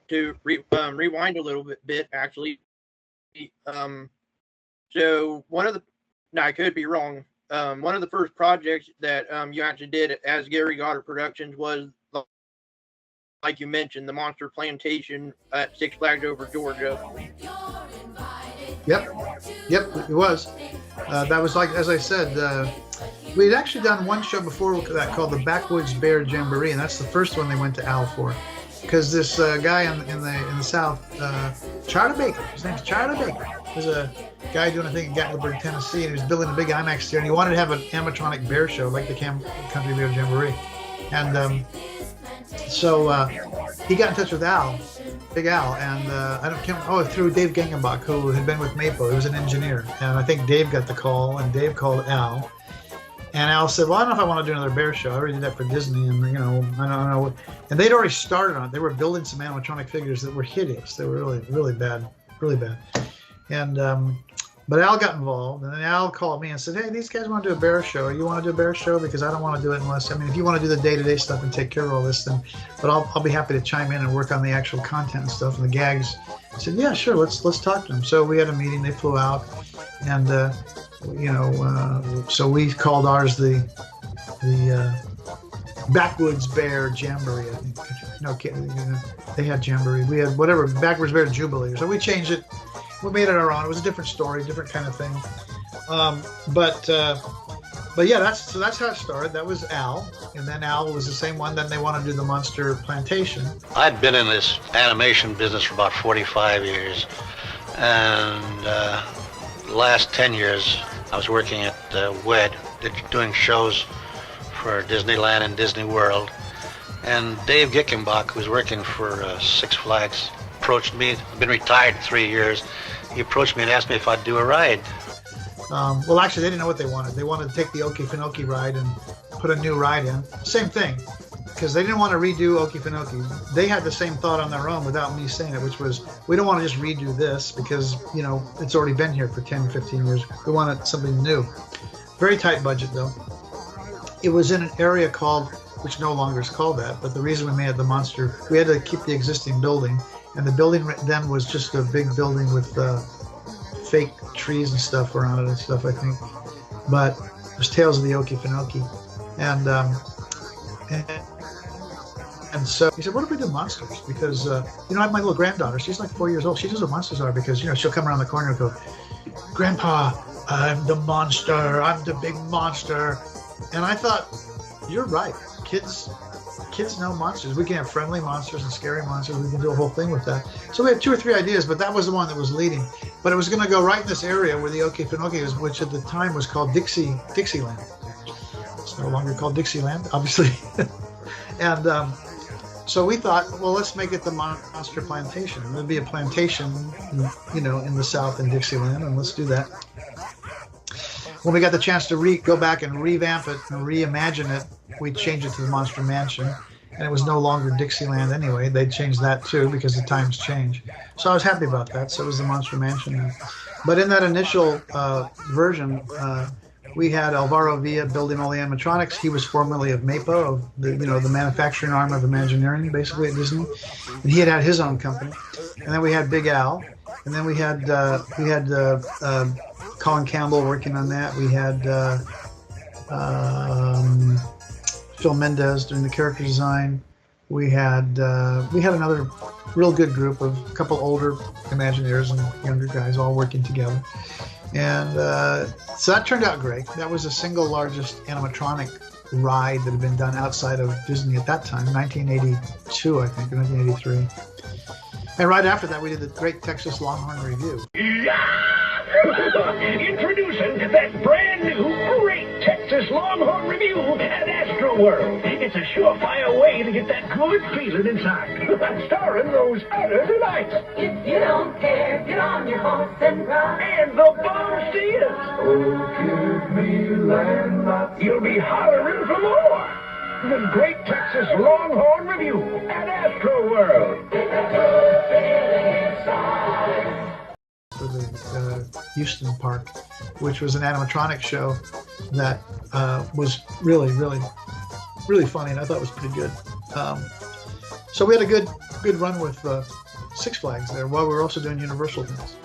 to rewind a little bit actually. So one of the, now I could be wrong. One of the first projects that you actually did as Gary Goddard Productions was, like you mentioned, the Monster Plantation at Six Flags Over Georgia. Yep, it was. That was, like, as I said, we'd actually done one show before that called the Backwoods Bear Jamboree, and that's the first one they went to Al for. Because this guy in the South, Charlie Baker, his name's Charlie Baker, was a guy doing a thing in Gatlinburg, Tennessee, and he was building a big IMAX theater, and he wanted to have an animatronic bear show like the Country Bear Jamboree. And so he got in touch with Al, Big Al, and through Dave Gengenbach, who had been with MAPO. He was an engineer, and I think Dave got the call, and Dave called Al. And Al said, well, I don't know if I want to do another bear show. I already did that for Disney, and, you know, I don't know. And they'd already started on it. They were building some animatronic figures that were hideous. They were really, really bad, really bad. And but Al got involved, and then Al called me and said, hey, these guys want to do a bear show. You want to do a bear show? Because I don't want to do it unless, I mean, if you want to do the day-to-day stuff and take care of all this, then, but I'll be happy to chime in and work on the actual content and stuff and the gags. I said, yeah, sure, let's talk to them. So we had a meeting. They flew out, and you know, so we called ours the Backwoods Bear Jamboree, I think. No kidding, you know, they had Jamboree. We had whatever, Backwoods Bear Jubilee. So we changed it. We made it our own. It was a different story, different kind of thing. But yeah, that's how it started. That was Al, and then Al was the same one. Then they wanted to do the Monster Plantation. I'd been in this animation business for about 45 years, and the last 10 years I was working at WED, doing shows for Disneyland and Disney World. And Dave Gickenbach, who was working for Six Flags, approached me. I've been retired 3 years. He approached me and asked me if I'd do a ride. Well, actually, they didn't know what they wanted. They wanted to take the Okefenokee ride and put a new ride in. Same thing, because they didn't want to redo Okefenokee. They had the same thought on their own without me saying it, which was, we don't want to just redo this because, you know, it's already been here for 10, 15 years. We wanted something new. Very tight budget, though. It was in an area called, which no longer is called that, but the reason we made it the Monster, we had to keep the existing building. And the building then was just a big building with fake trees and stuff around it and stuff, I think. But it was Tales of the Okefenokee. And so he said, what if we do monsters? Because, you know, I have my little granddaughter. She's like 4 years old. She knows what monsters are because, you know, she'll come around the corner and go, Grandpa, I'm the monster. I'm the big monster. And I thought, you're right. Kids know monsters. We can have friendly monsters and scary monsters. We can do a whole thing with that. So we had 2 or 3 ideas, but that was the one that was leading. But it was going to go right in this area where the Okefenokee is, which at the time was called Dixieland. It's no longer called Dixieland, obviously. And so we thought, well, let's make it the Monster Plantation. There'll be a plantation, you know, in the South in Dixieland, and let's do that. When we got the chance to go back and revamp it and reimagine it, we changed it to the Monster Mansion, and it was no longer Dixieland anyway. They changed that too because the times change. So I was happy about that. So it was the Monster Mansion now. But in that initial version, we had Alvaro Villa building all the animatronics. He was formerly of MAPO, of the, you know, the manufacturing arm of Imagineering, basically at Disney, and he had his own company. And then we had Big Al, and then we had Colin Campbell working on that. We had Phil Mendez doing the character design. We had another real good group of a couple older Imagineers and younger guys all working together. And so that turned out great. That was the single largest animatronic ride that had been done outside of Disney at that time, 1982, I think, or 1983. And right after that, we did the Great Texas Longhorn Review. Introducing that brand new Great Texas Longhorn Review at Astro World. It's a surefire way to get that good feeling inside. Starring those other delights. If you don't care, get on your horse and ride. And the bonus is, oh, give me land. You'll be hollering for more. The Great Texas Longhorn Review at Astro World. For the Houston Park, which was an animatronic show that was really, really, really funny, and I thought it was pretty good. So we had a good good run with Six Flags there while we were also doing Universal things.